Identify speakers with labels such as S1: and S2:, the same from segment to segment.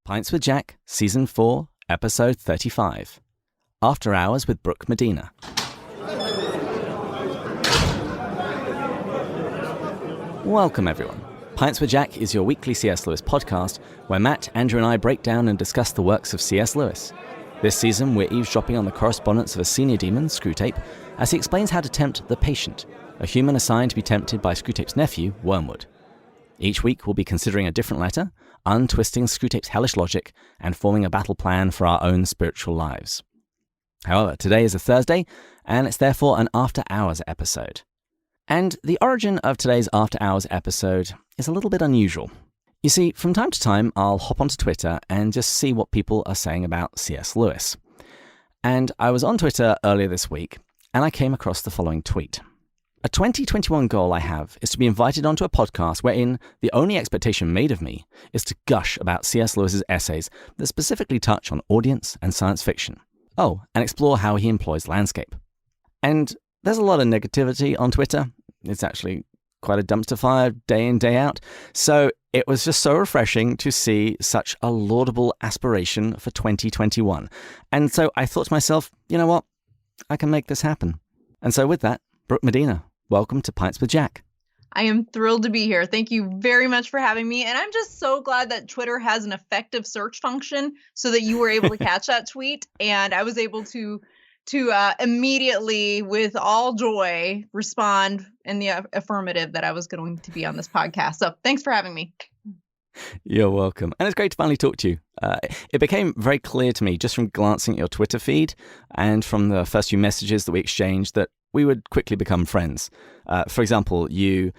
S1: Pints with Jack, Season 4, Episode 35. After Hours with Brooke Medina. Welcome, everyone. Pints with Jack is your weekly C.S. Lewis podcast where Matt, Andrew, and I break down and discuss the works of C.S. Lewis. This season, we're eavesdropping on the correspondence of a senior demon, Screwtape, as he explains how to tempt the patient, a human assigned to be tempted by Screwtape's nephew, Wormwood. Each week, we'll be considering a different letter, untwisting Screwtape's hellish logic, and forming a battle plan for our own spiritual lives. However, today is a Thursday, and it's therefore an After Hours episode. And the origin of today's After Hours episode is a little bit unusual. You see, from time to time, I'll hop onto Twitter and just see what people are saying about C.S. Lewis. And I was on Twitter earlier this week, and I came across the following tweet. A 2021 goal I have is to be invited onto a podcast wherein the only expectation made of me is to gush about C.S. Lewis's essays that specifically touch on audience and science fiction. Oh, and explore how he employs landscape. And there's a lot of negativity on Twitter. It's actually quite a dumpster fire day in, day out. So it was just so refreshing to see such a laudable aspiration for 2021. And so I thought to myself, you know what? I can make this happen. And so with that, Brooke Medina, welcome to Pints with Jack.
S2: I am thrilled to be here. Thank you very much for having me. And I'm just so glad that Twitter has an effective search function so that you were able to catch that tweet. And I was able to immediately, with all joy, respond in the affirmative that I was going to be on this podcast. So thanks for having me.
S1: You're welcome. And it's great to finally talk to you. It became very clear to me just from glancing at your Twitter feed and from the first few messages that we exchanged that we would quickly become friends. For example, you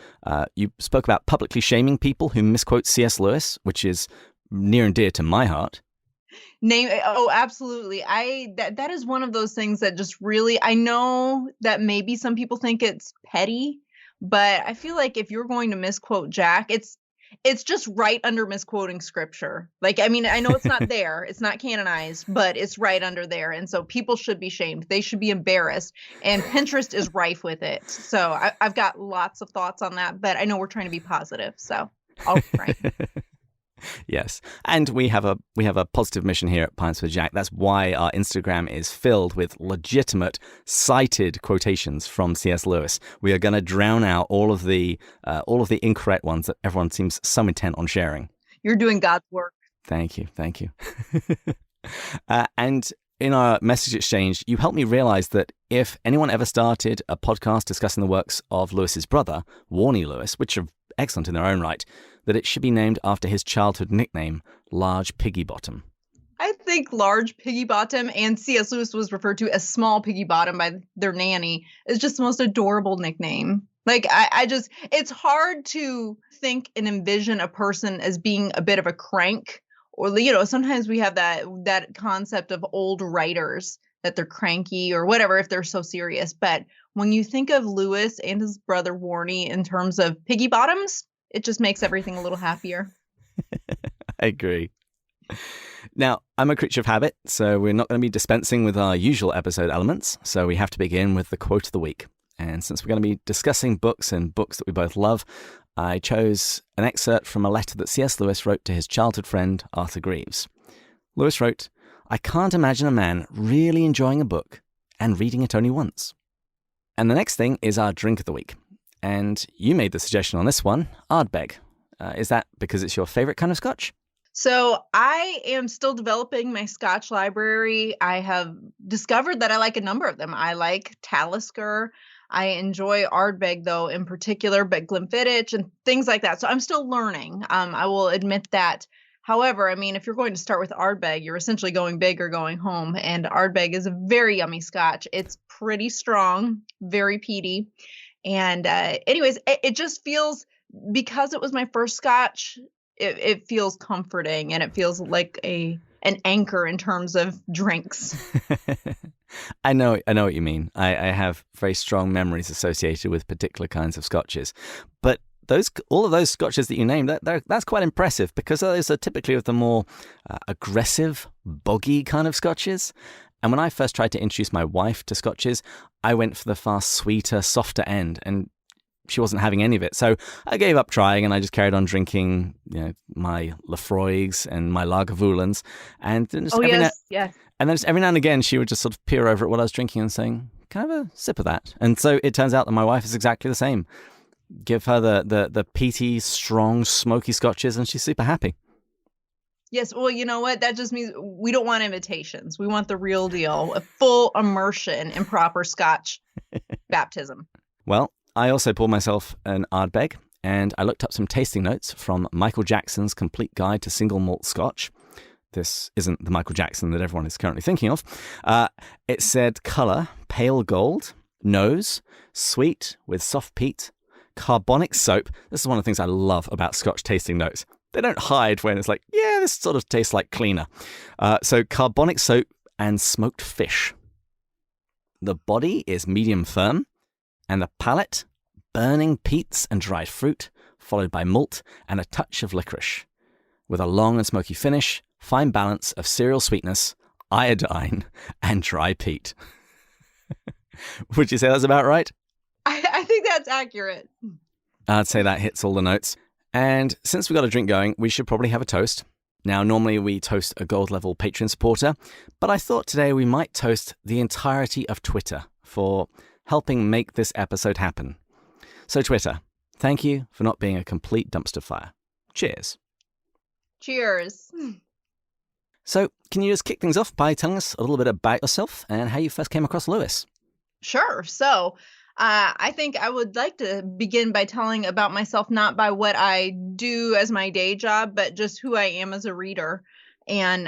S1: spoke about publicly shaming people who misquote C.S. Lewis, which is near and dear to my heart.
S2: Absolutely. That is one of those things that just really, I know that maybe some people think it's petty, but I feel like if you're going to misquote Jack, it's just right under misquoting scripture. Like, I mean, I know it's not there, it's not canonized, but it's right under there. And so people should be shamed. They should be embarrassed. And Pinterest is rife with it. So I've got lots of thoughts on that, but I know we're trying to be positive. So I'll refrain.
S1: Yes. And we have a positive mission here at Pints with Jack. That's why our Instagram is filled with legitimate cited quotations from C.S. Lewis. We are going to drown out all of the incorrect ones that everyone seems so intent on sharing.
S2: You're doing God's work.
S1: Thank you. And in our message exchange, you helped me realize that if anyone ever started a podcast discussing the works of Lewis's brother, Warnie Lewis, which are excellent in their own right, that it should be named after his childhood nickname, Large Piggy Bottom.
S2: I think Large Piggy Bottom, and C.S. Lewis was referred to as Small Piggy Bottom by their nanny, is just the most adorable nickname. Like, it's hard to think and envision a person as being a bit of a crank. Or, you know, sometimes we have that concept of old writers, that they're cranky or whatever if they're so serious. But when you think of Lewis and his brother Warnie in terms of piggy bottoms, it just makes everything a little happier.
S1: I agree. Now, I'm a creature of habit, so we're not going to be dispensing with our usual episode elements. So we have to begin with the quote of the week. And since we're going to be discussing books and books that we both love, I chose an excerpt from a letter that C.S. Lewis wrote to his childhood friend, Arthur Greeves. Lewis wrote, "I can't imagine a man really enjoying a book and reading it only once." And the next thing is our drink of the week. And you made the suggestion on this one, Ardbeg. Is that because it's your favorite kind of scotch?
S2: So I am still developing my scotch library. I have discovered that I like a number of them. I like Talisker. I enjoy Ardbeg, though, in particular, but Glenfiddich and things like that. So I'm still learning. I will admit that. However, I mean, if you're going to start with Ardbeg, you're essentially going big or going home. And Ardbeg is a very yummy scotch. It's pretty strong, very peaty. And anyways, it just feels, because it was my first scotch, it feels comforting and it feels like an anchor in terms of drinks.
S1: I know what you mean. I have very strong memories associated with particular kinds of scotches. But all of those scotches that you named, that's quite impressive, because those are typically of the more aggressive, boggy kind of scotches. And when I first tried to introduce my wife to scotches, I went for the far sweeter, softer end. And she wasn't having any of it. So I gave up trying, and I just carried on drinking, my Lafroigs and my Lagavulins. And then just
S2: yes.
S1: And then just every now and again, she would just sort of peer over at what I was drinking and saying, "Can I have a sip of that?" And so it turns out that my wife is exactly the same. Give her the peaty, strong, smoky scotches, and she's super happy.
S2: Yes, well, you know what? That just means we don't want imitations. We want the real deal, a full immersion in proper Scotch baptism.
S1: Well, I also poured myself an Ardbeg, and I looked up some tasting notes from Michael Jackson's Complete Guide to Single Malt Scotch. This isn't the Michael Jackson that everyone is currently thinking of. It said colour, pale gold, nose, sweet with soft peat, carbonic soap. This is one of the things I love about Scotch tasting notes. They don't hide when it's like, yeah, this sort of tastes like cleaner. So carbonic soap and smoked fish. The body is medium firm, and the palate, burning peats and dried fruit, followed by malt and a touch of licorice. With a long and smoky finish, fine balance of cereal sweetness, iodine, and dry peat. Would you say that's about right?
S2: I think that's accurate.
S1: I'd say that hits all the notes. And since we've got a drink going, we should probably have a toast. Now, normally we toast a gold level Patreon supporter, but I thought today we might toast the entirety of Twitter for helping make this episode happen. So Twitter, thank you for not being a complete dumpster fire. Cheers.
S2: Cheers.
S1: So can you just kick things off by telling us a little bit about yourself and how you first came across Lewis?
S2: Sure. So I think I would like to begin by telling about myself, not by what I do as my day job, but just who I am as a reader. And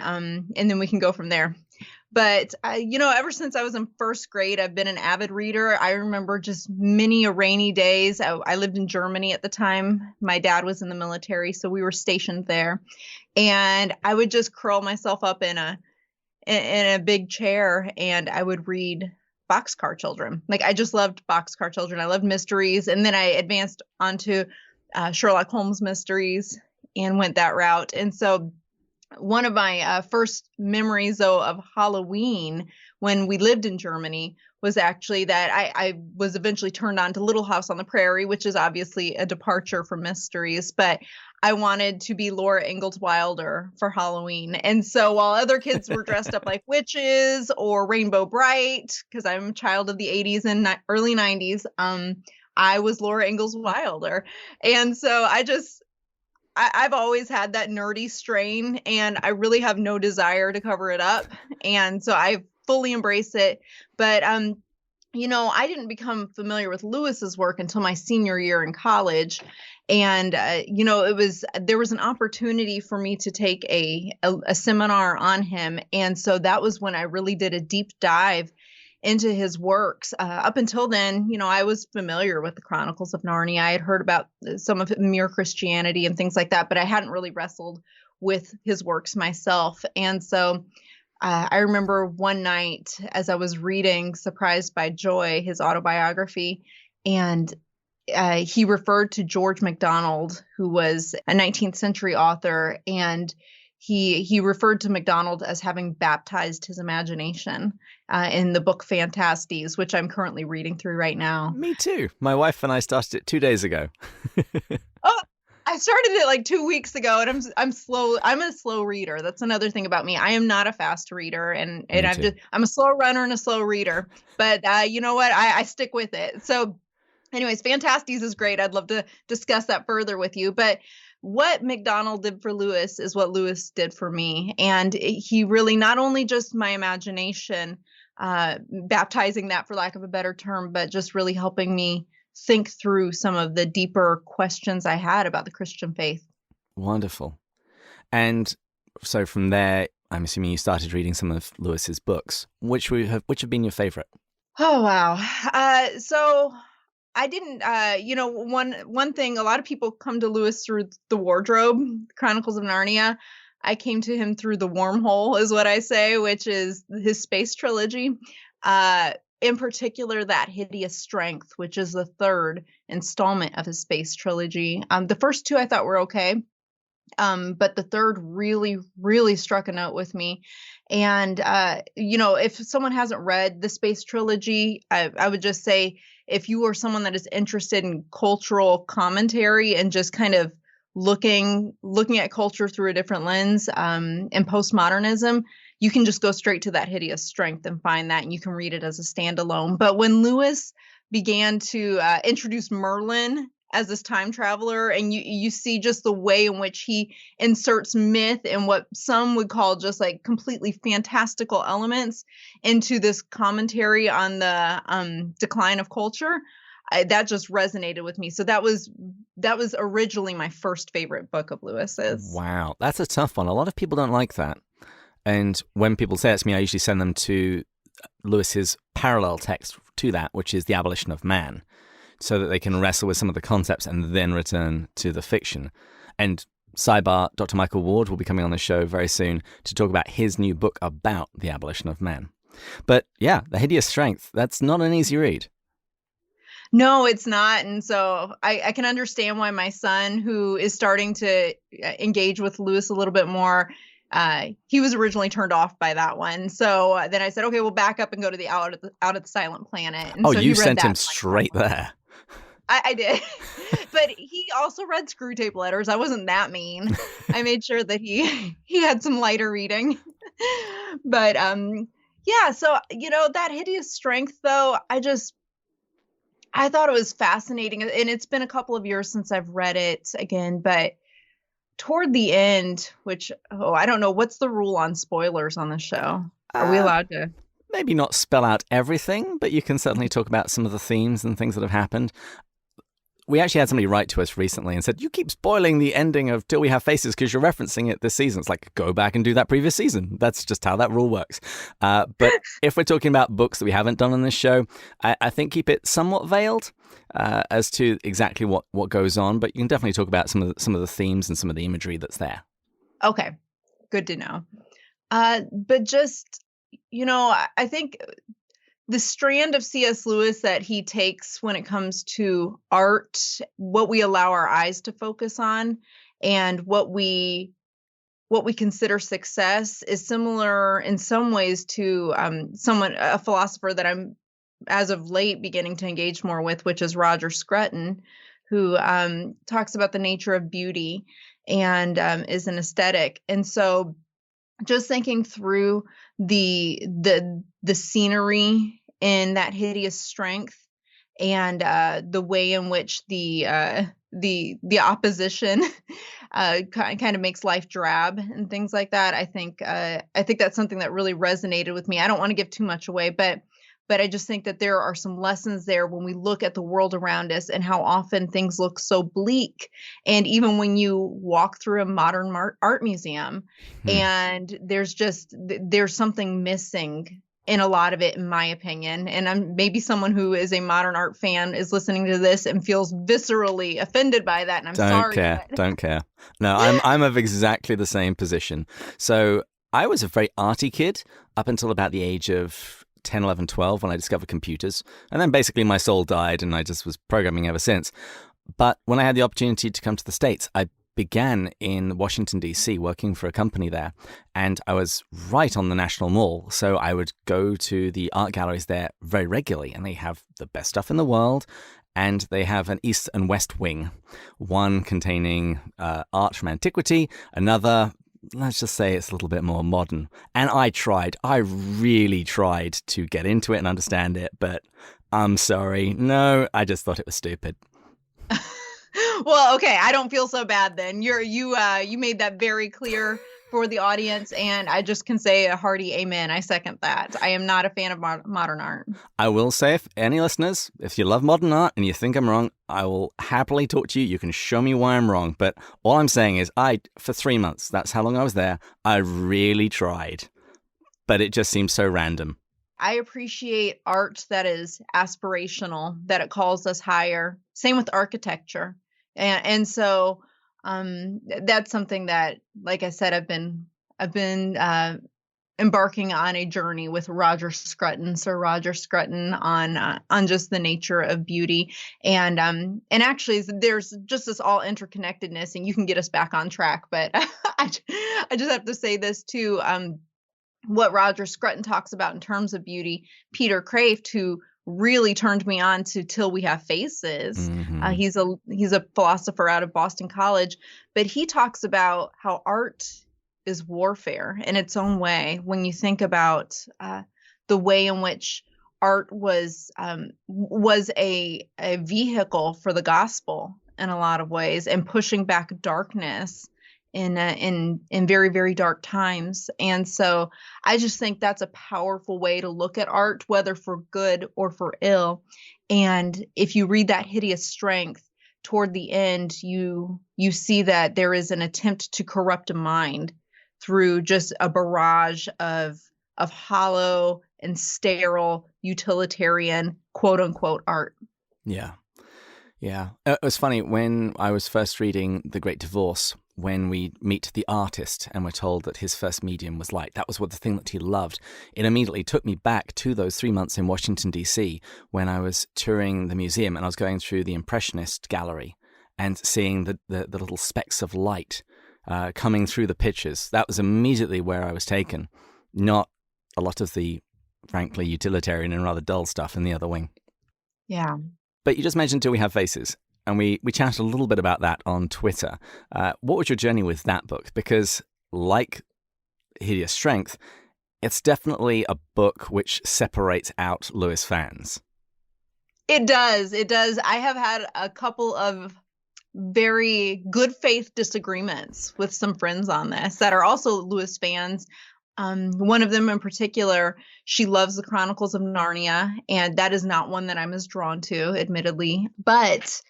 S2: then we can go from there. But, ever since I was in first grade, I've been an avid reader. I remember just many rainy days. I lived in Germany at the time. My dad was in the military, so we were stationed there. And I would just curl myself up in a big chair, and I would read Boxcar Children. Like, I just loved Boxcar Children. I loved mysteries. And then I advanced onto Sherlock Holmes mysteries and went that route. And so one of my first memories, though, of Halloween when we lived in Germany was actually that I was eventually turned on to Little House on the Prairie, which is obviously a departure from mysteries, but I wanted to be Laura Ingalls Wilder for Halloween. And so while other kids were dressed up like witches or Rainbow Bright, because I'm a child of the 80s and early 90s, I was Laura Ingalls Wilder. And so I've always had that nerdy strain, and I really have no desire to cover it up. And so I fully embrace it. But, I didn't become familiar with Lewis's work until my senior year in college. And, there was an opportunity for me to take a seminar on him. And so that was when I really did a deep dive into his works. Up until then, I was familiar with the Chronicles of Narnia. I had heard about some of Mere Christianity and things like that, but I hadn't really wrestled with his works myself. And so I remember one night as I was reading Surprised by Joy, his autobiography, and he referred to George MacDonald, who was a 19th century author, and he referred to MacDonald as having baptized his imagination in the book Phantastes, which I'm currently reading through right now.
S1: Me too. My wife and I started it 2 days ago.
S2: Oh, I started it like 2 weeks ago, and I'm slow. I'm a slow reader. That's another thing about me. I am not a fast reader, and I'm a slow runner and a slow reader. But you know what? I stick with it. So, anyways, Phantastes is great. I'd love to discuss that further with you. But what MacDonald did for Lewis is what Lewis did for me, and he really not only just my imagination, baptizing that for lack of a better term, but just really helping me think through some of the deeper questions I had about the Christian faith. Wonderful.
S1: And so from there, I'm assuming you started reading some of Lewis's books. Which have been your favorite?
S2: Oh, wow. So I didn't, one thing, a lot of people come to Lewis through the wardrobe, Chronicles of Narnia. I came to him through the wormhole, is what I say, which is his space trilogy. In particular, that Hideous Strength, which is the third installment of his space trilogy. The first two I thought were okay. But the third really, really struck a note with me. And, if someone hasn't read the space trilogy, I would just say if you are someone that is interested in cultural commentary and just kind of looking at culture through a different lens, and postmodernism, you can just go straight to That Hideous Strength and find that, and you can read it as a standalone. But when Lewis began to introduce Merlin as this time traveler, and you see just the way in which he inserts myth and what some would call just like completely fantastical elements into this commentary on the decline of culture, that just resonated with me. So that was originally my first favorite book of Lewis's.
S1: Wow, that's a tough one. A lot of people don't like that. And when people say it to me, I usually send them to Lewis's parallel text to that, which is The Abolition of Man, so that they can wrestle with some of the concepts and then return to the fiction. And sidebar, Dr. Michael Ward will be coming on the show very soon to talk about his new book about the abolition of man. But yeah, The Hideous Strength, that's not an easy read.
S2: No, it's not. And so I can understand why my son, who is starting to engage with Lewis a little bit more, he was originally turned off by that one. So then I said, okay, we'll back up and go to the Out of the Silent Planet. And
S1: oh,
S2: so
S1: you sent him straight there.
S2: I did. But he also read Screw Tape Letters. I wasn't that mean. I made sure that he had some lighter reading. But yeah, so That Hideous Strength, though, I thought it was fascinating, and it's been a couple of years since I've read it again, but toward the end, which, I don't know, what's the rule on spoilers on the show? Are we allowed to?
S1: Maybe not spell out everything, but you can certainly talk about some of the themes and things that have happened. We actually had somebody write to us recently and said, you keep spoiling the ending of Till We Have Faces because you're referencing it this season. It's like, go back and do that previous season. That's just how that rule works. But if we're talking about books that we haven't done on this show, I think keep it somewhat veiled as to exactly what goes on. But you can definitely talk about some of the themes and some of the imagery that's there.
S2: Okay, good to know. But just, I think the strand of C.S. Lewis that he takes when it comes to art, what we allow our eyes to focus on, and what we consider success, is similar in some ways to a philosopher that I'm, as of late, beginning to engage more with, which is Roger Scruton, who talks about the nature of beauty and is an aesthetic. And so just thinking through the scenery in That Hideous Strength, and the way in which the opposition kind of makes life drab and things like that, I think that's something that really resonated with me. I don't want to give too much away, but I just think that there are some lessons there when we look at the world around us and how often things look so bleak. And even when you walk through a modern art museum, and there's something missing in a lot of it, in my opinion. And I'm maybe someone who is a modern art fan is listening to this and feels viscerally offended by that. And I'm sorry.
S1: Don't care. No, I'm of exactly the same position. So I was a very arty kid up until about the age of 10, 11, 12 when I discovered computers. And then basically my soul died and I just was programming ever since. But when I had the opportunity to come to the States, I began in Washington, D.C., working for a company there. And I was right on the National Mall. So I would go to the art galleries there very regularly. And they have the best stuff in the world. And they have an East and West wing, one containing art from antiquity, another, let's just say it's a little bit more modern. And I really tried to get into it and understand it, but I'm sorry. No, I just thought it was stupid.
S2: Well, okay, I don't feel so bad then. You made that very clear for the audience, and I just can say a hearty amen. I second that. I am not a fan of modern art.
S1: I will say, if any listeners, if you love modern art and you think I'm wrong, I will happily talk to you. You can show me why I'm wrong. But all I'm saying is for 3 months, that's how long I was there, I really tried. But it just seems so random.
S2: I appreciate art that is aspirational, that it calls us higher. Same with architecture. And so that's something that, like I said, I've been embarking on a journey with Sir Roger Scruton on just the nature of beauty. And actually there's just this all interconnectedness, and you can get us back on track. But I just have to say this too. What Roger Scruton talks about in terms of beauty, Peter Kraft, who really turned me on to Till We Have Faces.
S1: Hmm.
S2: He's a philosopher out of Boston College, but he talks about how art is warfare in its own way. When you think about the way in which art was a vehicle for the gospel in a lot of ways, and pushing back darkness in very, very dark times. And so I just think that's a powerful way to look at art, whether for good or for ill. And if you read that Hideous Strength, toward the end, you see that there is an attempt to corrupt a mind through just a barrage of hollow and sterile utilitarian quote unquote art.
S1: Yeah. Yeah. It was funny when I was first reading The Great Divorce, when we meet the artist and we're told that his first medium was light. That was the thing that he loved. It immediately took me back to those 3 months in Washington, D.C., when I was touring the museum and I was going through the Impressionist gallery and seeing the little specks of light coming through the pictures. That was immediately where I was taken, not a lot of the, frankly, utilitarian and rather dull stuff in the other wing.
S2: Yeah.
S1: But you just mentioned Till We Have Faces, and we chatted a little bit about that on Twitter. What was your journey with that book? Because like Hideous Strength, it's definitely a book which separates out Lewis fans.
S2: It does. It does. I have had a couple of very good faith disagreements with some friends on this that are also Lewis fans. One of them in particular, she loves the Chronicles of Narnia, and that is not one that I'm as drawn to, admittedly. But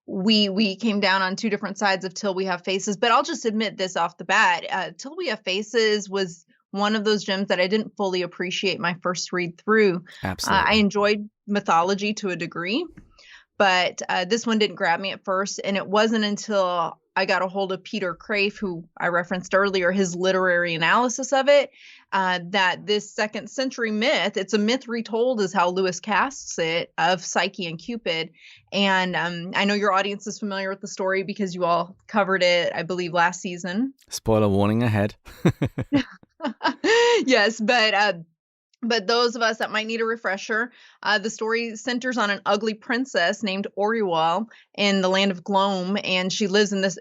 S2: we came down on two different sides of Till We Have Faces. But I'll just admit this off the bat. Till We Have Faces was one of those gems that I didn't fully appreciate my first read through.
S1: Absolutely.
S2: I enjoyed mythology to a degree, but this one didn't grab me at first. And it wasn't until I got a hold of Peter Craiff, who I referenced earlier, his literary analysis of it, that this second century myth, it's a myth retold is how Lewis casts it, of Psyche and Cupid. And I know your audience is familiar with the story because you all covered it, I believe, last season.
S1: Spoiler warning ahead.
S2: Yes, but those of us that might need a refresher, the story centers on an ugly princess named Orual in the land of Glome, and she lives in this.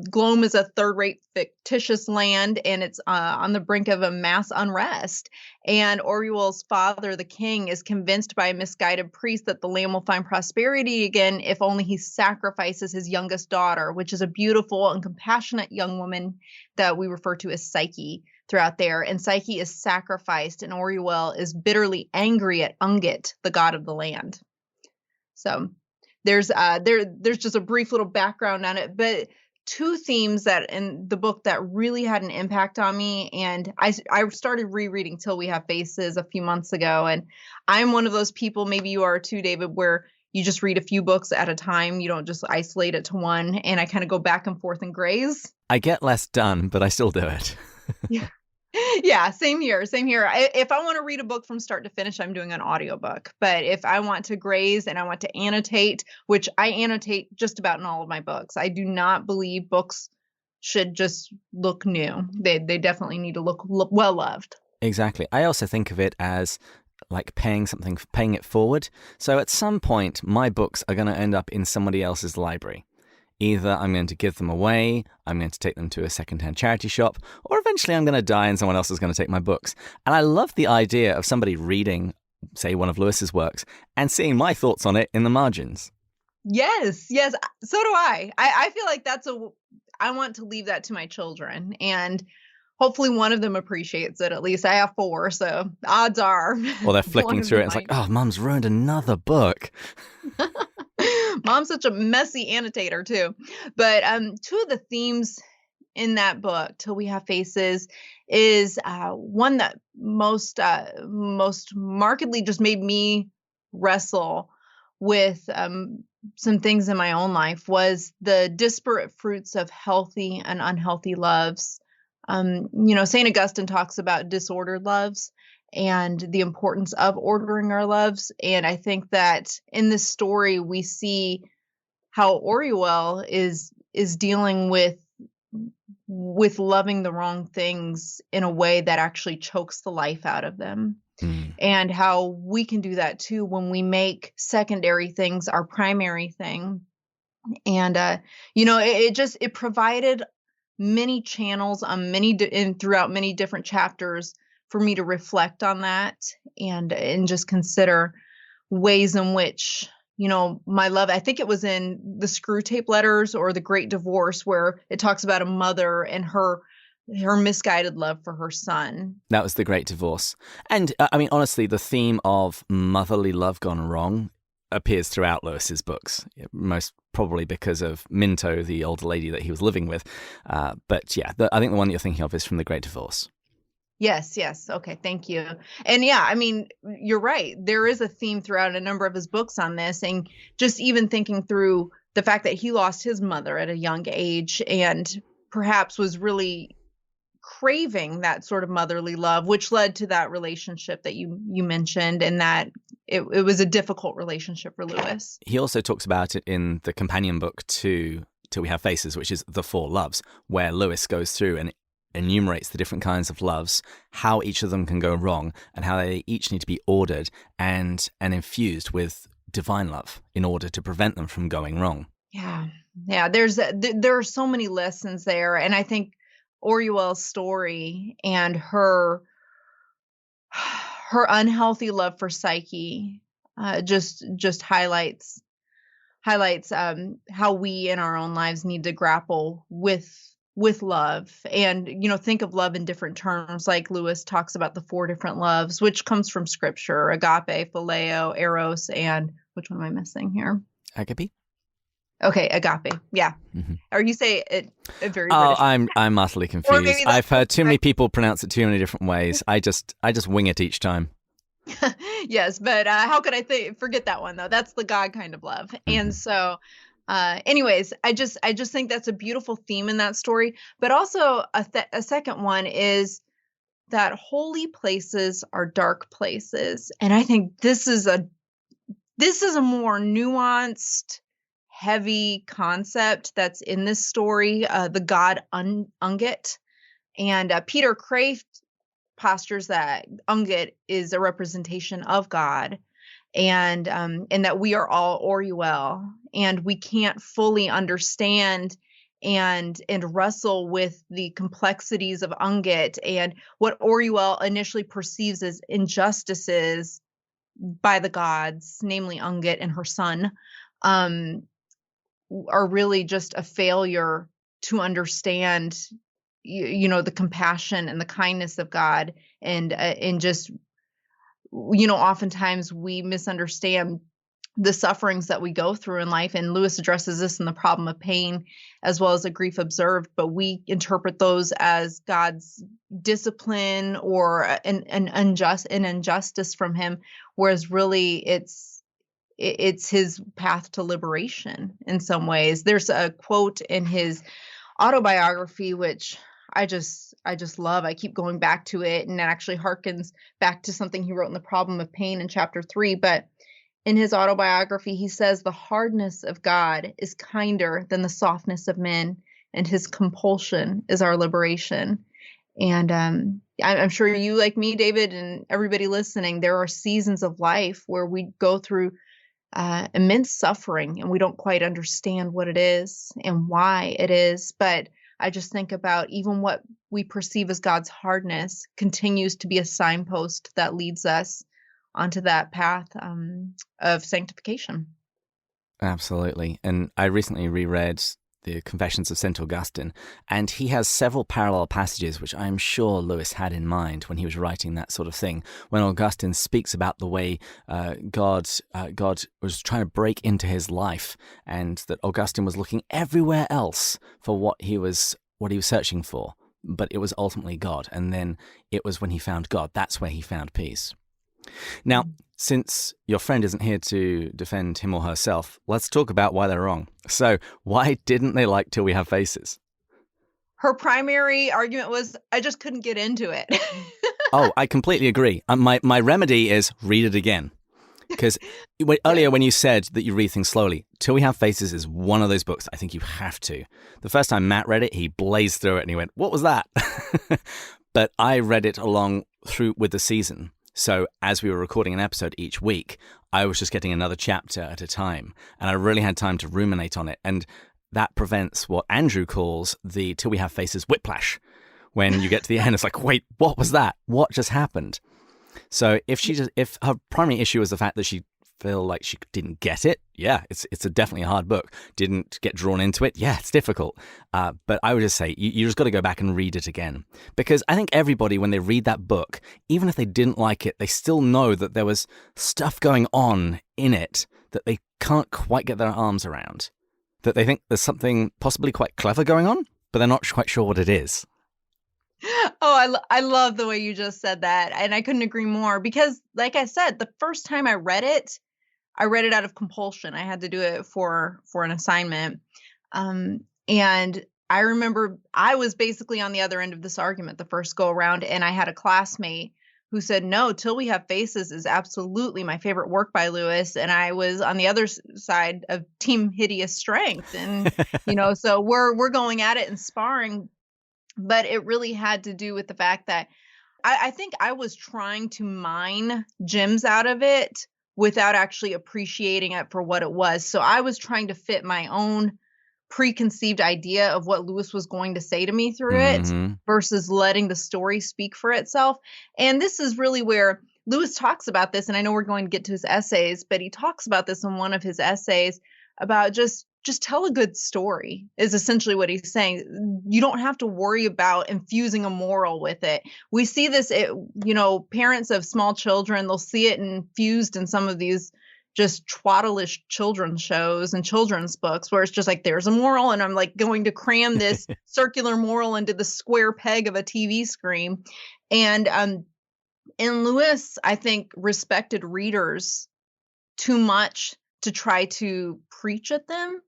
S2: Glome is a third-rate fictitious land, and it's on the brink of a mass unrest. And Orual's father, the king, is convinced by a misguided priest that the land will find prosperity again if only he sacrifices his youngest daughter, which is a beautiful and compassionate young woman that we refer to as Psyche throughout there. And Psyche is sacrificed, and Orual is bitterly angry at Ungit, the god of the land. So there's just a brief little background on it, but two themes that in the book that really had an impact on me. And I started rereading Till We Have Faces a few months ago, and I'm one of those people, maybe you are too, David, where you just read a few books at a time. You don't just isolate it to one. And I kind of go back and forth and graze.
S1: I get less done, but I still do it.
S2: Yeah, same here. Same here. If I want to read a book from start to finish, I'm doing an audiobook. But if I want to graze and I want to annotate, which I annotate just about in all of my books, I do not believe books should just look new. They definitely need to look well loved.
S1: Exactly. I also think of it as like paying it forward. So at some point, my books are going to end up in somebody else's library. Either I'm going to give them away, I'm going to take them to a secondhand charity shop, or eventually I'm going to die and someone else is going to take my books. And I love the idea of somebody reading, say, one of Lewis's works and seeing my thoughts on it in the margins.
S2: Yes, so do I. I feel like I want to leave that to my children, and hopefully one of them appreciates it. At least I have 4, so odds are.
S1: Or they're flicking through it and it's like, oh, Mum's ruined another book.
S2: Mom's such a messy annotator too. But two of the themes in that book, Till We Have Faces, is one that most markedly just made me wrestle with some things in my own life, was the disparate fruits of healthy and unhealthy loves. St. Augustine talks about disordered loves and the importance of ordering our loves. And I think that in this story, we see how Orual is dealing with loving the wrong things in a way that actually chokes the life out of them.
S1: Mm.
S2: and how we can do that too when we make secondary things our primary thing. And it provided many channels on and throughout many different chapters for me to reflect on that and just consider ways in which my love. I think it was in the Screw Tape Letters or the Great Divorce, where it talks about a mother and her misguided love for her son.
S1: That was the Great Divorce. And I mean, honestly, the theme of motherly love gone wrong appears throughout Lewis's books, most probably because of Minto, the older lady that he was living with. But yeah, I think the one that you're thinking of is from the Great Divorce.
S2: Yes. Okay, thank you. And yeah, I mean, you're right. There is a theme throughout a number of his books on this, and just even thinking through the fact that he lost his mother at a young age and perhaps was really craving that sort of motherly love, which led to that relationship that you mentioned, and that it was a difficult relationship for Lewis.
S1: He also talks about it in the companion book to Till We Have Faces, which is The Four Loves, where Lewis goes through and enumerates the different kinds of loves, how each of them can go wrong, and how they each need to be ordered and infused with divine love in order to prevent them from going wrong.
S2: Yeah. There are so many lessons there, and I think Oruel's story and her unhealthy love for Psyche just highlights how we in our own lives need to grapple with love, and think of love in different terms. Like Lewis talks about the 4 different loves, which comes from scripture: agape, phileo, eros, and which one am I missing here?
S1: Agape.
S2: Okay, agape. Yeah.
S1: Mm-hmm.
S2: Or you say it very
S1: Oh,
S2: British.
S1: I'm utterly confused. I've heard too many people pronounce it too many different ways. I just wing it each time.
S2: Yes, but how could I forget that one though? That's the God kind of love. Mm-hmm. And so anyways, I just think that's a beautiful theme in that story. But also a second one is that holy places are dark places. And I think this is a more nuanced, heavy concept that's in this story, the god Unget. And Peter Kraft postures that Unget is a representation of God, and that we are all Oruel, and we can't fully understand and wrestle with the complexities of Unget and what Oruel initially perceives as injustices by the gods, namely Unget and her son, are really just a failure to understand, the compassion and the kindness of God, and just, oftentimes we misunderstand the sufferings that we go through in life. And Lewis addresses this in The Problem of Pain, as well as A Grief Observed, but we interpret those as God's discipline or an injustice from him, whereas really it's his path to liberation in some ways. There's a quote in his autobiography, which I just love. I keep going back to it, and it actually harkens back to something he wrote in The Problem of Pain in chapter 3. But in his autobiography, he says, "The hardness of God is kinder than the softness of men, and his compulsion is our liberation." And I'm sure you, like me, David, and everybody listening, there are seasons of life where we go through immense suffering, and we don't quite understand what it is and why it is. But I just think about even what we perceive as God's hardness continues to be a signpost that leads us onto that path of sanctification.
S1: Absolutely. And I recently reread the Confessions of St. Augustine, and he has several parallel passages which I'm sure Lewis had in mind when he was writing that sort of thing. When Augustine speaks about the way God was trying to break into his life, and that Augustine was looking everywhere else for what he was searching for, but it was ultimately God. And then it was when he found God, that's where he found peace. Now, since your friend isn't here to defend him or herself, let's talk about why they're wrong. So, why didn't they like Till We Have Faces?
S2: Her primary argument was, I just couldn't get into it.
S1: Oh, I completely agree. My remedy is read it again. Because earlier when you said that you read things slowly, Till We Have Faces is one of those books I think you have to. The first time Matt read it, he blazed through it and he went, "What was that?" But I read it along through with the season. So as we were recording an episode each week, I was just getting another chapter at a time, and I really had time to ruminate on it. And that prevents what Andrew calls the Till We Have Faces whiplash. When you get to the end, it's like, wait, what was that? What just happened? So if her primary issue is the fact that she feel like she didn't get it, yeah, it's definitely a hard book. Didn't get drawn into it, yeah, it's difficult. But I would just say you just got to go back and read it again, because I think everybody, when they read that book, even if they didn't like it, they still know that there was stuff going on in it that they can't quite get their arms around. That they think there's something possibly quite clever going on, but they're not quite sure what it is.
S2: Oh, I love the way you just said that. And I couldn't agree more, because like I said, the first time I read it out of compulsion. I had to do it for an assignment. And I remember I was basically on the other end of this argument the first go around, and I had a classmate who said, no, Till We Have Faces is absolutely my favorite work by Lewis. And I was on the other side of Team Hideous Strength. And, so we're going at it and sparring. But it really had to do with the fact that I think I was trying to mine gems out of it without actually appreciating it for what it was. So I was trying to fit my own preconceived idea of what Lewis was going to say to me through it versus letting the story speak for itself. And this is really where Lewis talks about this. And I know we're going to get to his essays, but he talks about this in one of his essays about just tell a good story is essentially what he's saying. You don't have to worry about infusing a moral with it. We see this, parents of small children, they'll see it infused in some of these just twaddleish children's shows and children's books where it's just like, there's a moral, and I'm like going to cram this circular moral into the square peg of a TV screen. And Lewis, I think, respected readers too much to try to preach at them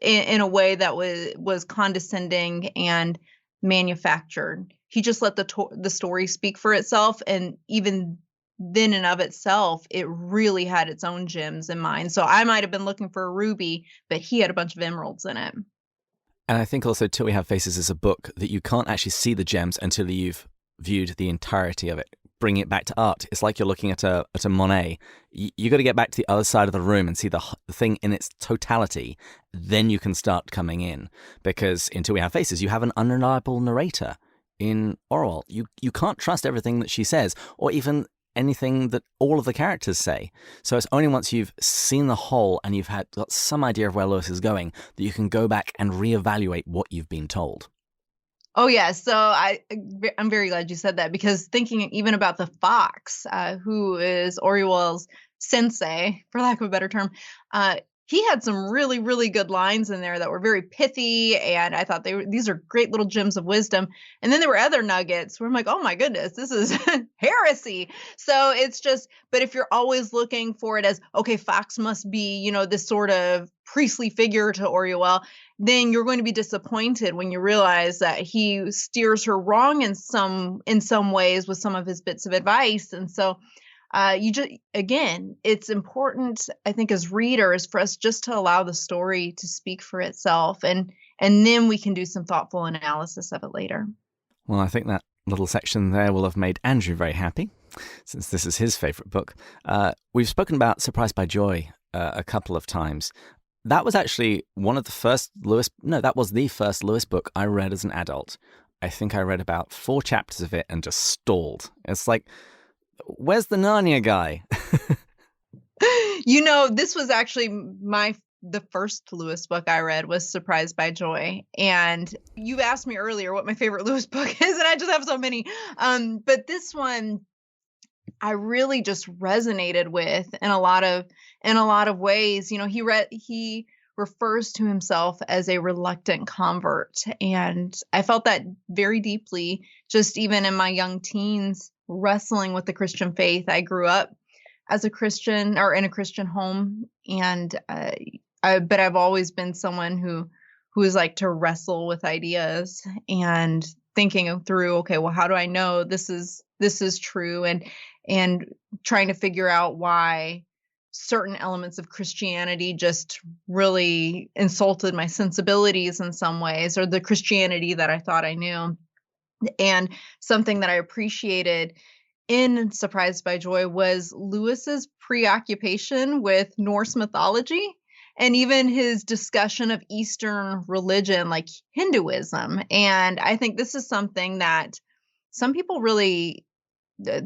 S2: in a way that was condescending and manufactured. He just let the story speak for itself, and even then and of itself, it really had its own gems in mind. So I might have been looking for a ruby, but he had a bunch of emeralds in it.
S1: And I think also Till We Have Faces is a book that you can't actually see the gems until you've viewed the entirety of it. Bring it back to art. It's like you're looking at a Monet. You got to get back to the other side of the room and see the thing in its totality. Then you can start coming in. Because in Till We Have Faces, you have an unreliable narrator in Orwell. You can't trust everything that she says, or even anything that all of the characters say. So it's only once you've seen the whole and you've got some idea of where Lewis is going that you can go back and reevaluate what you've been told.
S2: Oh, yeah. So I'm very glad you said that, because thinking even about the fox, who is Orwell's sensei, for lack of a better term, he had some really, really good lines in there that were very pithy. And I thought these are great little gems of wisdom. And then there were other nuggets where I'm like, oh, my goodness, this is heresy. So it's just, but if you're always looking for it as, okay, Fox must be, this sort of priestly figure to Orwell, then you're going to be disappointed when you realize that he steers her wrong in some ways with some of his bits of advice. And so it's important, I think, as readers, for us just to allow the story to speak for itself, and then we can do some thoughtful analysis of it later.
S1: Well, I think that little section there will have made Andrew very happy, since this is his favorite book. We've spoken about Surprised by Joy a couple of times. That was actually the first Lewis book I read as an adult. I think I read about 4 chapters of it and just stalled. It's like, where's the Narnia guy?
S2: This was actually the first Lewis book I read was Surprised by Joy. And you asked me earlier what my favorite Lewis book is, and I just have so many. But this one I really just resonated with in a lot of ways. He refers to himself as a reluctant convert, and I felt that very deeply, just even in my young teens, wrestling with the Christian faith. I grew up as a Christian, or in a Christian home, and but I've always been someone who is like to wrestle with ideas and thinking through, okay, well, how do I know this is true, and trying to figure out why certain elements of Christianity just really insulted my sensibilities in some ways, or the Christianity that I thought I knew. And something that I appreciated in Surprised by Joy was Lewis's preoccupation with Norse mythology and even his discussion of Eastern religion like Hinduism. And I think this is something that some people really uh,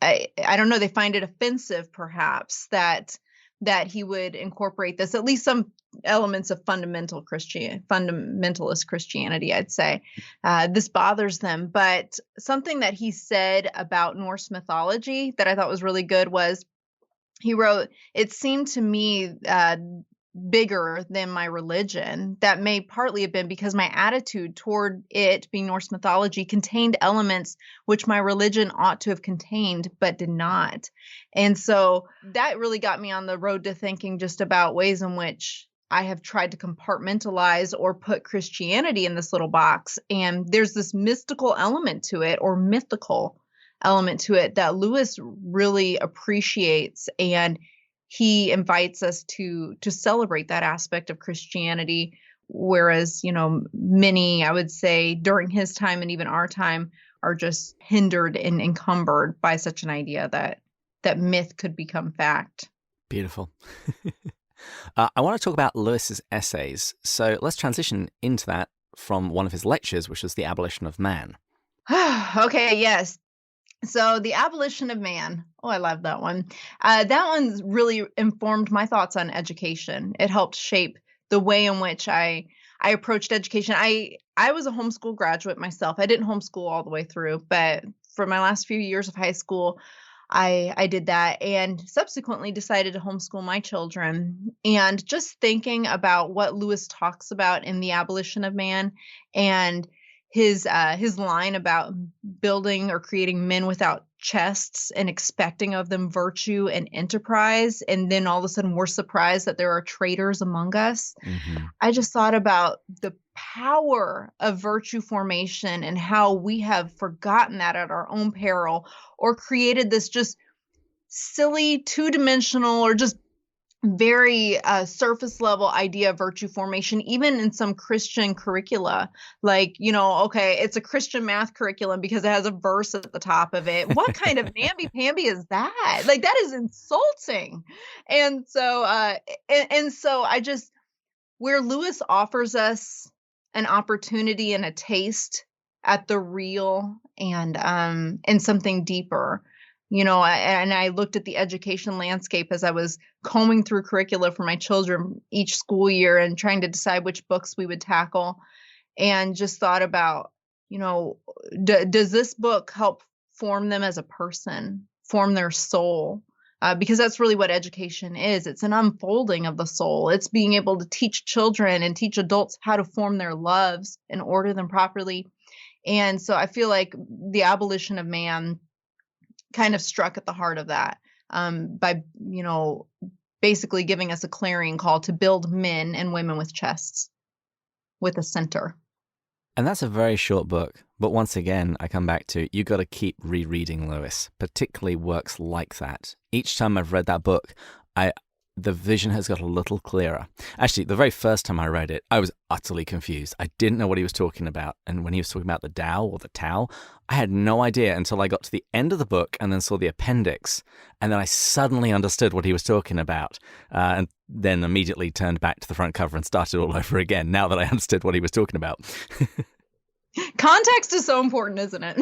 S2: I don't know, they find it offensive perhaps that he would incorporate this, at least some elements of fundamentalist Christianity, I'd say. This bothers them. But something that he said about Norse mythology that I thought was really good was he wrote, "It seemed to me bigger than my religion. That may partly have been because my attitude toward it, being Norse mythology, contained elements which my religion ought to have contained, but did not." And so that really got me on the road to thinking just about ways in which I have tried to compartmentalize or put Christianity in this little box. And there's this mystical element to it, or mythical element to it, that Lewis really appreciates, and he invites us to celebrate that aspect of Christianity, whereas, many, I would say, during his time and even our time, are just hindered and encumbered by such an idea that myth could become fact.
S1: Beautiful. I want to talk about Lewis's essays. So let's transition into that from one of his lectures, which was The Abolition of Man.
S2: Okay, yes. So The Abolition of Man. Oh, I love that one. That one's really informed my thoughts on education. It helped shape the way in which I approached education. I was a homeschool graduate myself. I didn't homeschool all the way through, but for my last few years of high school, I did that, and subsequently decided to homeschool my children. And just thinking about what Lewis talks about in The Abolition of Man, and his line about building or creating men without chests and expecting of them virtue and enterprise, and then all of a sudden we're surprised that there are traitors among us.
S1: Mm-hmm.
S2: I just thought about the power of virtue formation and how we have forgotten that at our own peril, or created this just silly two-dimensional or just very surface level idea of virtue formation, even in some Christian curricula. Like, okay, it's a Christian math curriculum because it has a verse at the top of it. What kind of namby-pamby is that? Like, that is insulting. And so I just, where Lewis offers us an opportunity and a taste at the real and something deeper. And I looked at the education landscape as I was combing through curricula for my children each school year and trying to decide which books we would tackle, and just thought about, does this book help form them as a person, form their soul? Because that's really what education is. It's an unfolding of the soul. It's being able to teach children and teach adults how to form their loves and order them properly. And so I feel like The Abolition of Man kind of struck at the heart of that, by, basically giving us a clarion call to build men and women with chests, with a center.
S1: And that's a very short book. But once again, I come back to, you got to keep rereading Lewis, particularly works like that. Each time I've read that book, the vision has got a little clearer. Actually, the very first time I read it, I was utterly confused. I didn't know what he was talking about. And when he was talking about the Tao or the Tao, I had no idea until I got to the end of the book and then saw the appendix. And then I suddenly understood what he was talking about. And then immediately turned back to the front cover and started all over again, now that I understood what he was talking about.
S2: Context is so important, isn't it?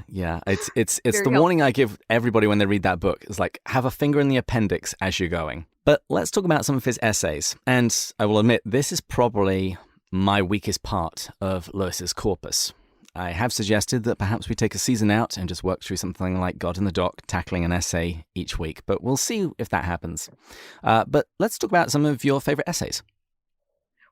S1: Yeah. It's the warning I give everybody when they read that book. It's like, have a finger in the appendix as you're going. But let's talk about some of his essays. And I will admit, this is probably my weakest part of Lewis's corpus. I have suggested that perhaps we take a season out and just work through something like God in the Dock, tackling an essay each week. But we'll see if that happens. But let's talk about some of your favorite essays.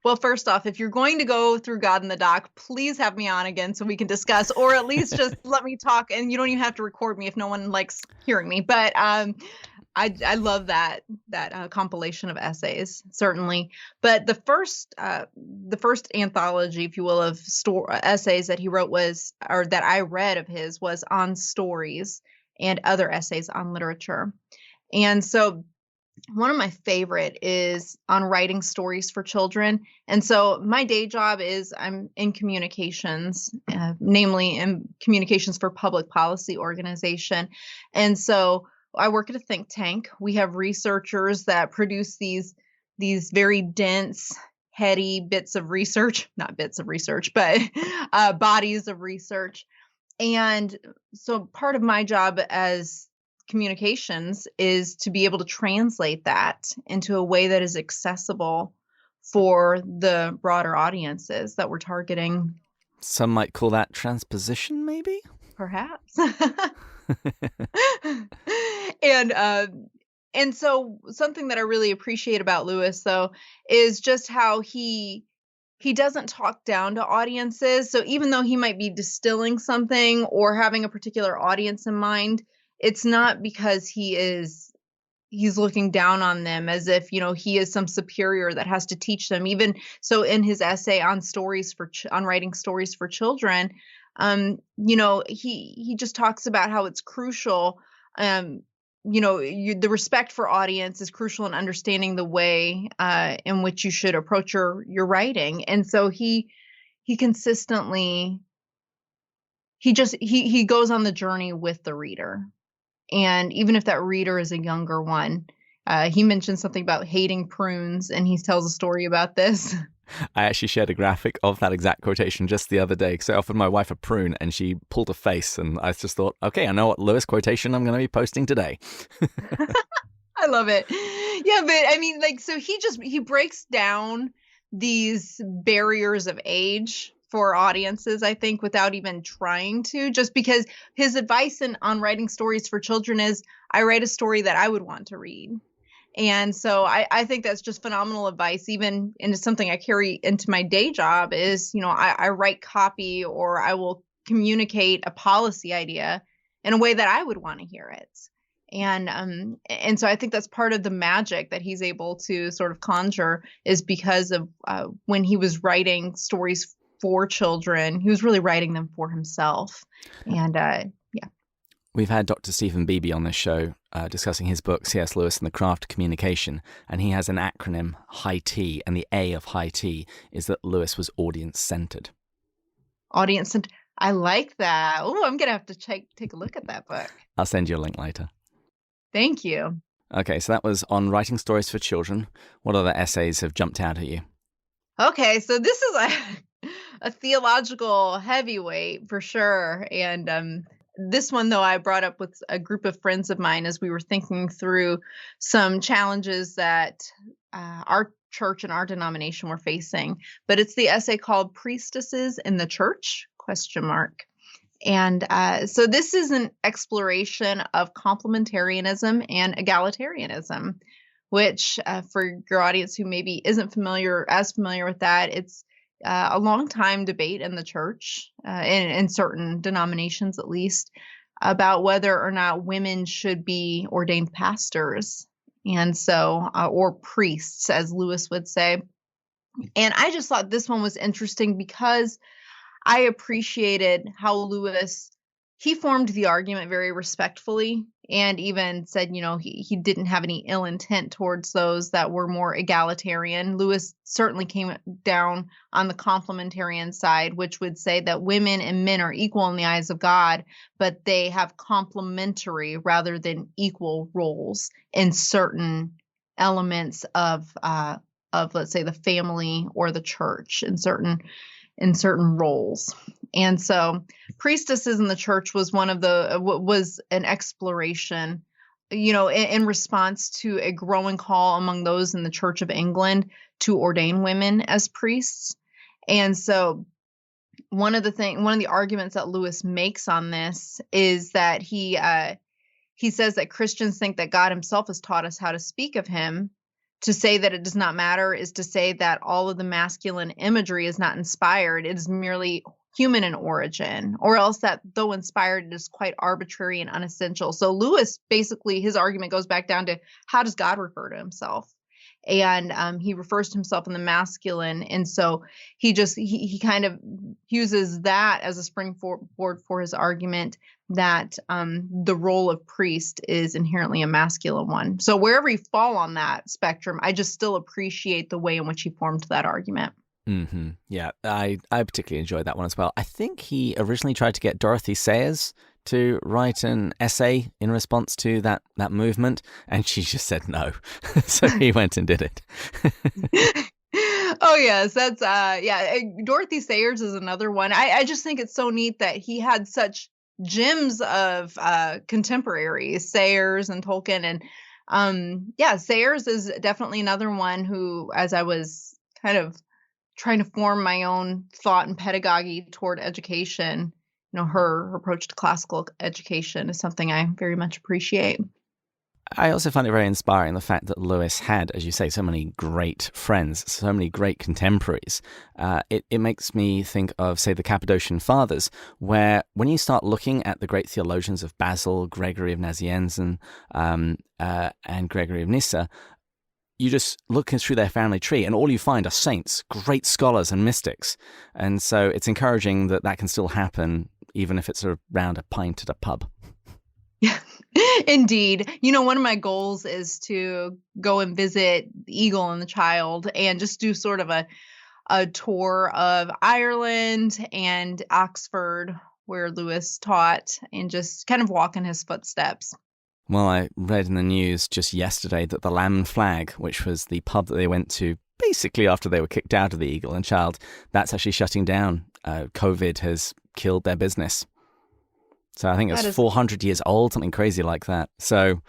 S2: Well, first off, if you're going to go through God in the Dock, please have me on again so we can discuss, or at least just let me talk, and you don't even have to record me if no one likes hearing me. But I love that compilation of essays, certainly. But the first anthology, if you will, of essays that he wrote that I read of his, was on stories and other essays on literature. And so One of my favorite is on writing stories for children. And so my day job is I'm in communications, namely in communications for public policy organization. And so I work at a think tank. We have researchers that produce these very dense, heady bits of research, not bits of research, but bodies of research. And so part of my job as communications is to be able to translate that into a way that is accessible for the broader audiences that we're targeting,
S1: Some might call that transposition, maybe?
S2: perhaps. and and so something that I really appreciate about Lewis though is just how he doesn't talk down to audiences. So even though he might be distilling something or having a particular audience in mind, it's not because he's looking down on them as if, he is some superior that has to teach them. Even so in his essay on on writing stories for children, he just talks about how it's crucial. The respect for audience is crucial in understanding the way in which you should approach your writing. And so he consistently he goes on the journey with the reader. And even if that reader is a younger one, he mentioned something about hating prunes, and he tells a story about this.
S1: I actually shared a graphic of that exact quotation just the other day because I offered my wife a prune and she pulled a face, and I just thought, okay, I know what Lewis quotation I'm going to be posting today.
S2: I love it. Yeah, but I mean, so he breaks down these barriers of age for audiences, I think, without even trying to, just because his advice on writing stories for children is, I write a story that I would want to read. And so I think that's just phenomenal advice, even, and it's something I carry into my day job is, I write copy, or I will communicate a policy idea in a way that I would want to hear it. And so I think that's part of the magic that he's able to sort of conjure is because of when he was writing stories for children, he was really writing them for himself. And yeah.
S1: We've had Dr. Stephen Beebe on this show discussing his book, C.S. Lewis and the Craft of Communication, and he has an acronym, High T, and the A of High T is that Lewis was audience-centered.
S2: Audience-centered. I like that. Oh, I'm going to have to take a look at that book.
S1: I'll send you a link later.
S2: Thank you.
S1: Okay, so that was on writing stories for children. What other essays have jumped out at you?
S2: Okay, so this is a theological heavyweight for sure. And this one, though, I brought up with a group of friends of mine as we were thinking through some challenges that our church and our denomination were facing. But it's the essay called Priestesses in the Church? ? And so this is an exploration of complementarianism and egalitarianism, which for your audience who maybe isn't familiar with that, it's a long time debate in the church, in certain denominations at least, about whether or not women should be ordained pastors, and so or priests, as Lewis would say. And I just thought this one was interesting because I appreciated how Lewis, he formed the argument very respectfully and even said, he didn't have any ill intent towards those that were more egalitarian. Lewis certainly came down on the complementarian side, which would say that women and men are equal in the eyes of God, but they have complementary rather than equal roles in certain elements of let's say the family or the church in certain roles. And so priestesses in the church was was an exploration, in response to a growing call among those in the Church of England to ordain women as priests. And so one of the arguments that Lewis makes on this is that he says that Christians think that God himself has taught us how to speak of him. To say that it does not matter is to say that all of the masculine imagery is not inspired. It is merely human in origin, or else that though inspired, it is quite arbitrary and unessential. So Lewis, basically, his argument goes back down to how does God refer to himself? And he refers to himself in the masculine. And so he kind of uses that as a springboard for his argument. that the role of priest is inherently a masculine one. So wherever you fall on that spectrum, I just still appreciate the way in which he formed that argument.
S1: Yeah, I particularly enjoyed that one as well. I think he originally tried to get Dorothy Sayers to write an essay in response to that movement, and she just said no. So he went and did it.
S2: Oh yes, that's Dorothy Sayers is another one. I just think it's so neat that he had such gems of contemporaries, Sayers and Tolkien, and Sayers is definitely another one who, as I was kind of trying to form my own thought and pedagogy toward education, her approach to classical education is something I very much appreciate.
S1: I also find it very inspiring, the fact that Lewis had, as you say, so many great friends, so many great contemporaries. It makes me think of, say, the Cappadocian Fathers, where when you start looking at the great theologians of Basil, Gregory of Nazianzen, and Gregory of Nyssa, you just look through their family tree and all you find are saints, great scholars and mystics. And so it's encouraging that can still happen, even if it's around a pint at a pub.
S2: Yeah, indeed. One of my goals is to go and visit the Eagle and the Child and just do sort of a tour of Ireland and Oxford, where Lewis taught, and just kind of walk in his footsteps.
S1: Well, I read in the news just yesterday that the Lamb and Flag, which was the pub that they went to basically after they were kicked out of the Eagle and Child, that's actually shutting down. COVID has killed their business. So I think it was 400 years old, something crazy like that. So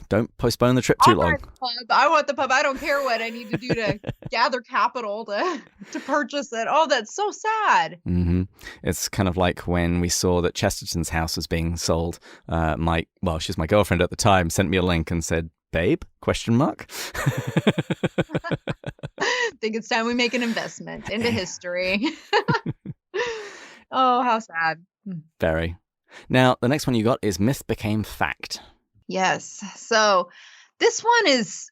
S1: don't postpone the trip too long.
S2: I want the pub. I don't care what I need to do to gather capital to purchase it. Oh, that's so sad.
S1: Mm-hmm. It's kind of like when we saw that Chesterton's house was being sold. She's my girlfriend at the time, sent me a link and said, "Babe?" ? I
S2: think it's time we make an investment into history. Oh, how sad.
S1: Very. Now, the next one you got is Myth Became Fact.
S2: Yes. So this one is,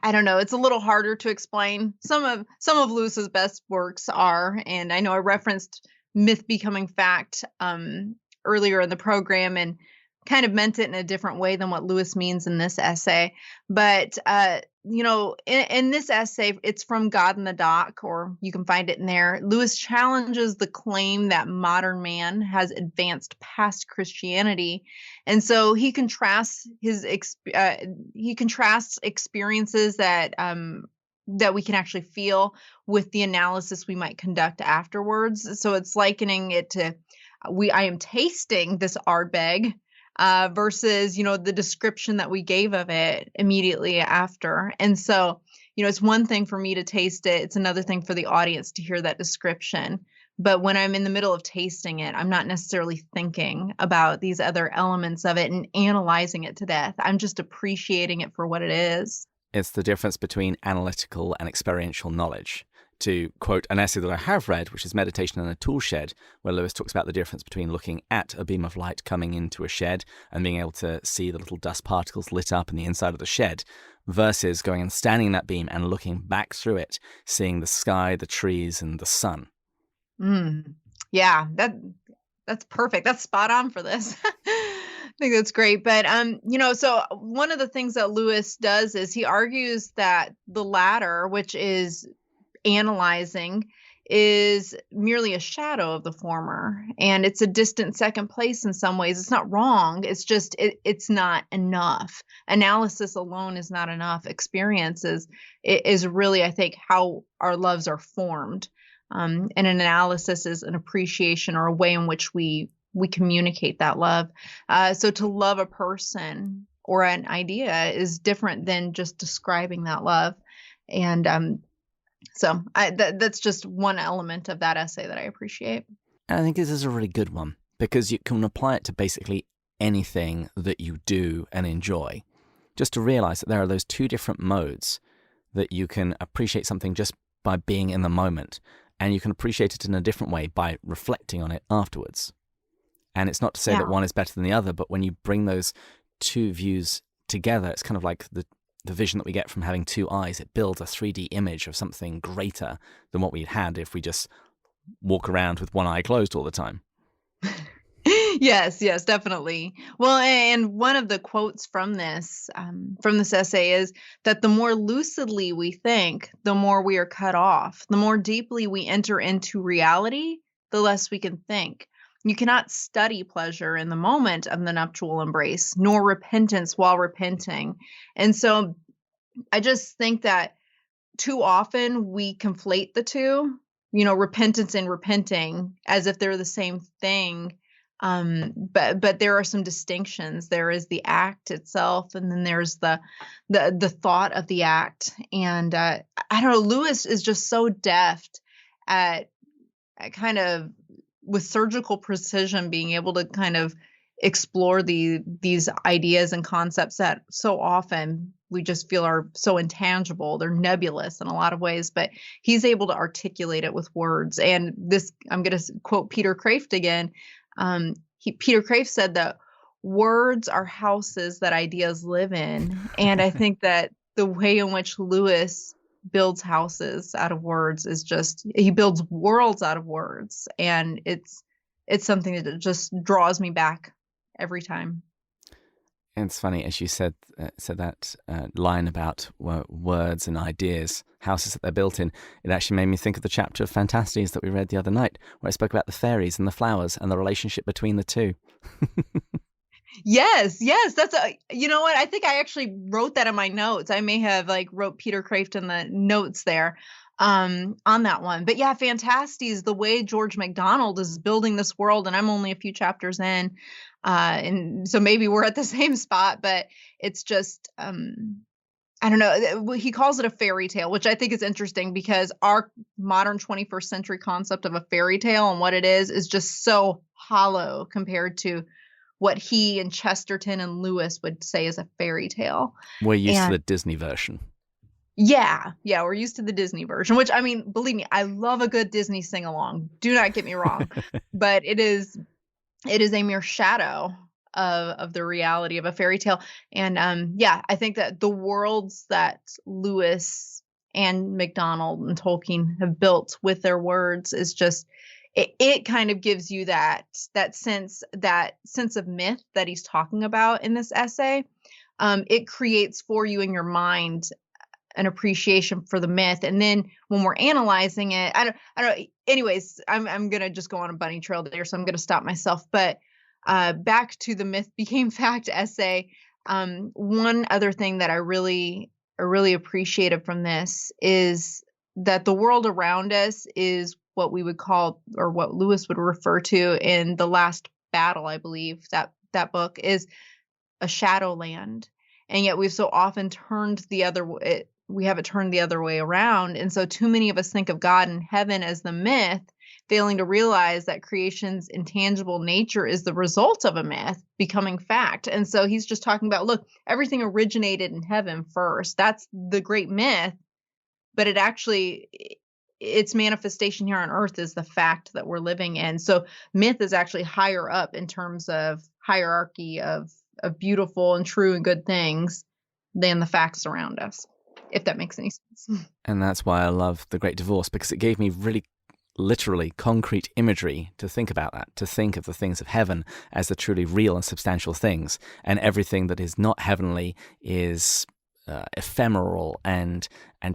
S2: I don't know, it's a little harder to explain. Some of Lewis's best works are, and I know I referenced Myth Becoming Fact earlier in the program and kind of meant it in a different way than what Lewis means in this essay. But, in this essay, it's from God in the Dock, or you can find it in there. Lewis challenges the claim that modern man has advanced past Christianity. And so he contrasts experiences that we can actually feel with the analysis we might conduct afterwards. So it's likening it to, I am tasting this Ardbeg, versus, the description that we gave of it immediately after. And so, it's one thing for me to taste it. It's another thing for the audience to hear that description. But when I'm in the middle of tasting it, I'm not necessarily thinking about these other elements of it and analyzing it to death. I'm just appreciating it for what it is.
S1: It's the difference between analytical and experiential knowledge. To quote an essay that I have read, which is Meditation in a Tool Shed, where Lewis talks about the difference between looking at a beam of light coming into a shed and being able to see the little dust particles lit up in the inside of the shed, versus going and standing in that beam and looking back through it, seeing the sky, the trees, and the sun.
S2: Yeah, that's perfect. That's spot on for this. I think that's great. But, so one of the things that Lewis does is he argues that the latter, which is analyzing, is merely a shadow of the former, and it's a distant second place in some ways. It's not wrong. It's just it's not enough. Analysis alone is not enough. Experience is really, I think, how our loves are formed. And an analysis is an appreciation or a way in which we communicate that love. So to love a person or an idea is different than just describing that love. And so that's just one element of that essay that I appreciate.
S1: I think this is a really good one because you can apply it to basically anything that you do and enjoy. Just to realize that there are those two different modes, that you can appreciate something just by being in the moment, and you can appreciate it in a different way by reflecting on it afterwards. And it's not to say that one is better than the other, but when you bring those two views together, it's kind of like the vision that we get from having two eyes. It builds a 3D image of something greater than what we'd had if we just walk around with one eye closed all the time.
S2: Yes, yes, definitely. Well, and one of the quotes from this essay is that the more lucidly we think, the more we are cut off. The more deeply we enter into reality, the less we can think. You cannot study pleasure in the moment of the nuptial embrace, nor repentance while repenting. And so I just think that too often we conflate the two, repentance and repenting as if they're the same thing. But there are some distinctions. There is the act itself, and then there's the thought of the act. And I don't know, Lewis is just so deft at kind of with surgical precision being able to kind of explore these ideas and concepts that so often we just feel are so intangible. They're nebulous in a lot of ways, but he's able to articulate it with words. And this, I'm going to quote Peter Kraft again. Peter Kraft said that words are houses that ideas live in. And I think that the way in which Lewis builds houses out of words is just, he builds worlds out of words. And it's something that just draws me back every time.
S1: And it's funny, as you said that line about words and ideas, houses that they're built in, it actually made me think of the chapter of Fantastes that we read the other night, where I spoke about the fairies and the flowers and the relationship between the two.
S2: Yes, that's you know what? I think I actually wrote that in my notes. I may have wrote Peter Kraft in the notes there on that one. But yeah, Fantastes, the way George MacDonald is building this world, and I'm only a few chapters in, and so maybe we're at the same spot, but it's just I don't know. He calls it a fairy tale, which I think is interesting because our modern 21st century concept of a fairy tale and what it is just so hollow compared to what he and Chesterton and Lewis would say is a fairy tale.
S1: We're used to the Disney version.
S2: Yeah, we're used to the Disney version, which, I mean, believe me, I love a good Disney sing-along. Do not get me wrong. But it is a mere shadow of the reality of a fairy tale. And I think that the worlds that Lewis and MacDonald and Tolkien have built with their words is just, it kind of gives you that sense of myth that he's talking about in this essay. It creates for you in your mind an appreciation for the myth. And then when we're analyzing it, I don't, anyways, I'm going to just go on a bunny trail there. So I'm going to stop myself, but back to the myth became fact essay. One other thing that I really appreciated from this is that the world around us is what we would call, or what Lewis would refer to in The Last Battle, I believe that book, is a shadowland. And yet we've so often turned we have it turned the other way around. And so too many of us think of God and heaven as the myth, failing to realize that creation's intangible nature is the result of a myth becoming fact. And so he's just talking about, look, everything originated in heaven first. That's the great myth, but its manifestation here on earth is the fact that we're living in. So myth is actually higher up in terms of hierarchy of beautiful and true and good things than the facts around us, if that makes any sense.
S1: And that's why I love The Great Divorce, because it gave me really literally concrete imagery to think about that, to think of the things of heaven as the truly real and substantial things, and everything that is not heavenly is ephemeral and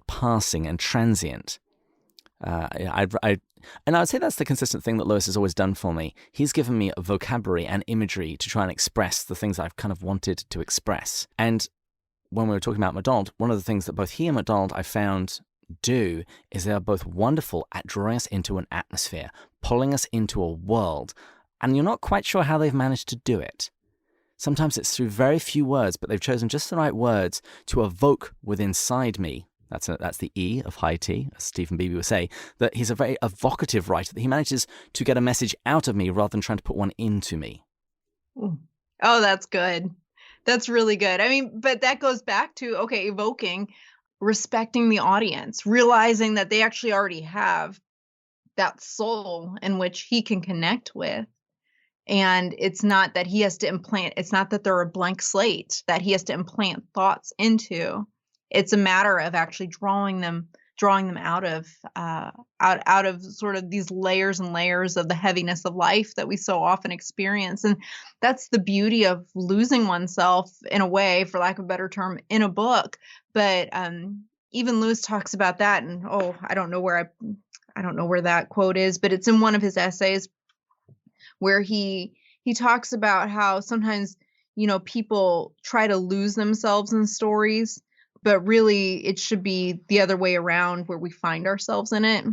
S1: passing and transient. And I would say that's the consistent thing that Lewis has always done for me. He's given me a vocabulary and imagery to try and express the things I've kind of wanted to express. And when we were talking about MacDonald, one of the things that both he and MacDonald I found do is they are both wonderful at drawing us into an atmosphere, pulling us into a world, and you're not quite sure how they've managed to do it. Sometimes it's through very few words, but they've chosen just the right words to evoke within inside me. That's the E of high tea, as Stephen Beebe would say, that he's a very evocative writer, that he manages to get a message out of me rather than trying to put one into me.
S2: Oh, that's good. That's really good. I mean, but that goes back to, okay, evoking, respecting the audience, realizing that they actually already have that soul in which he can connect with. And it's not that he has to implant, it's not that they're a blank slate that he has to implant thoughts into. It's a matter of actually drawing them drawing them out of sort of these layers and layers of the heaviness of life that we so often experience. And that's the beauty of losing oneself, in a way, for lack of a better term, in a book. But even Lewis talks about that, and I don't know where that quote is, but it's in one of his essays where he talks about how sometimes, people try to lose themselves in stories, but really it should be the other way around, where we find ourselves in it.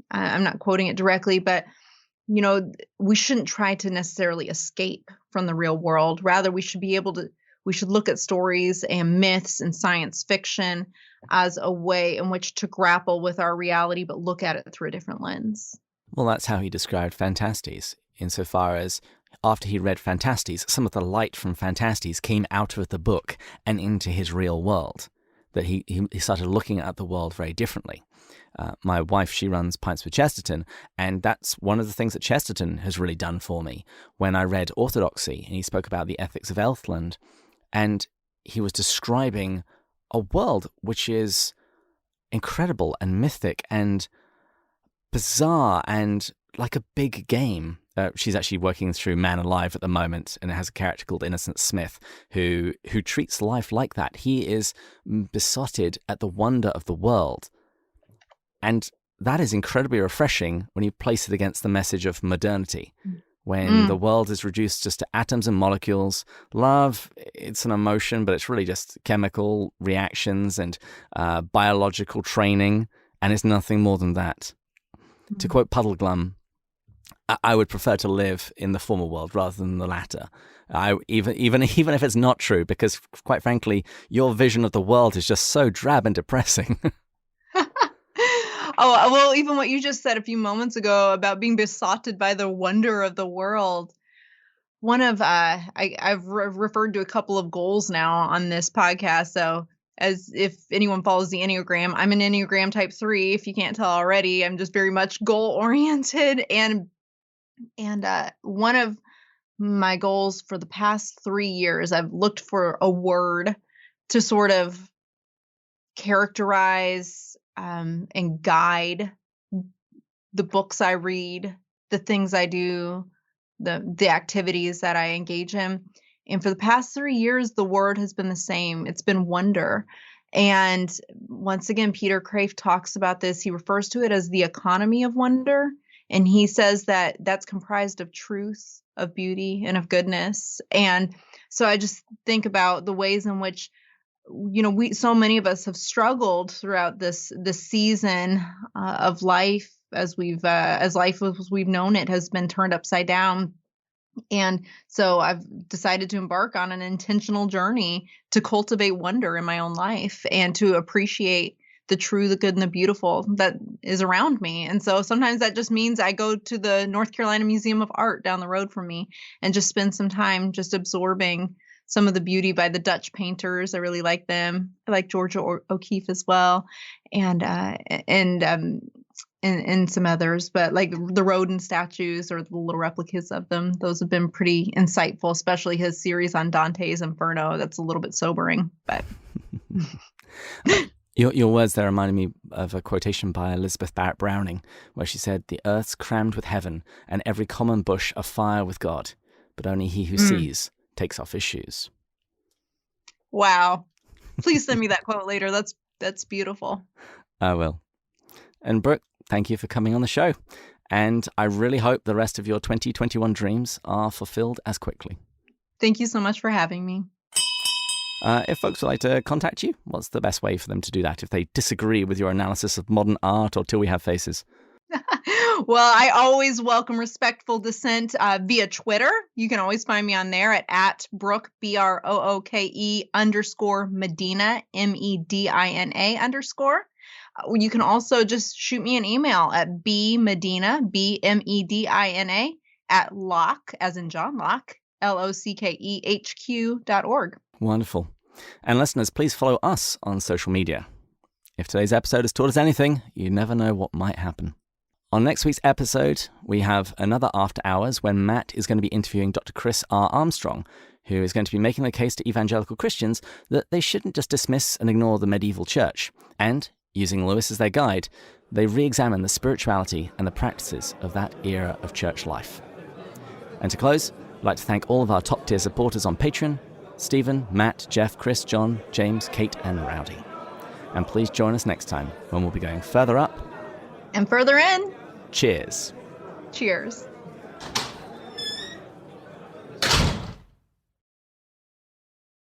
S2: I'm not quoting it directly, but we shouldn't try to necessarily escape from the real world. Rather, we should look at stories and myths and science fiction as a way in which to grapple with our reality, but look at it through a different lens.
S1: Well, that's how he described Phantastes, insofar as after he read Phantastes, some of the light from Phantastes came out of the book and into his real world, that he started looking at the world very differently. My wife, she runs Pints with Chesterton, and that's one of the things that Chesterton has really done for me. When I read Orthodoxy, and he spoke about the ethics of Elfland, and he was describing a world which is incredible and mythic and bizarre and like a big game. She's actually working through Man Alive at the moment, and it has a character called Innocent Smith who treats life like that. He is besotted at the wonder of the world. And that is incredibly refreshing when you place it against the message of modernity, when the world is reduced just to atoms and molecules. Love, it's an emotion, but it's really just chemical reactions and biological training, and it's nothing more than that. To quote Puddleglum, I would prefer to live in the former world rather than the latter. Even if it's not true, because quite frankly, your vision of the world is just so drab and depressing.
S2: Oh, well, even what you just said a few moments ago about being besotted by the wonder of the world. One of I've referred to a couple of goals now on this podcast. So, as if anyone follows the Enneagram, I'm an Enneagram type 3. If you can't tell already, I'm just very much goal oriented. And one of my goals for the past 3 years, I've looked for a word to sort of characterize and guide the books I read, the things I do, the activities that I engage in. And for the past 3 years, the word has been the same. It's been wonder. And once again, Peter Crave talks about this. He refers to it as the economy of wonder. And he says that that's comprised of truth, of beauty, and of goodness. And so I just think about the ways in which, so many of us have struggled throughout this season of life, as life as we've known it has been turned upside down. And so I've decided to embark on an intentional journey to cultivate wonder in my own life and to appreciate the true, the good, and the beautiful that is around me. And so sometimes that just means I go to the North Carolina Museum of Art down the road from me and just spend some time just absorbing some of the beauty by the Dutch painters. I really like them. I like Georgia O'Keeffe as well, and some others. But like the Rodin statues or the little replicas of them, those have been pretty insightful, especially his series on Dante's Inferno. That's a little bit sobering, but...
S1: Your words there reminded me of a quotation by Elizabeth Barrett Browning, where she said, "The earth's crammed with heaven, and every common bush afire with God, but only he who sees takes off his shoes."
S2: Wow. Please send me that quote later. That's beautiful.
S1: I will. And Brooke, thank you for coming on the show. And I really hope the rest of your 2021 dreams are fulfilled as quickly.
S2: Thank you so much for having me.
S1: If folks would like to contact you, what's the best way for them to do that if they disagree with your analysis of modern art or Till We Have Faces?
S2: Well, I always welcome respectful dissent via Twitter. You can always find me on there at Brooke, BROOKE _Medina, MEDINA _. You can also just shoot me an email at bmedina, BMEDINA, at Locke, as in John Locke, LOCKEHQ.org.
S1: Wonderful. And listeners, please follow us on social media. If today's episode has taught us anything, you never know what might happen. On next week's episode, we have another After Hours when Matt is going to be interviewing Dr. Chris R. Armstrong, who is going to be making the case to evangelical Christians that they shouldn't just dismiss and ignore the medieval church. And Using Lewis as their guide, they re-examine the spirituality and the practices of that era of church life. And to close, I'd like to thank all of our top-tier supporters on Patreon: Stephen, Matt, Jeff, Chris, John, James, Kate, and Rowdy. And please join us next time when we'll be going further up
S2: and further in.
S1: Cheers.
S2: Cheers.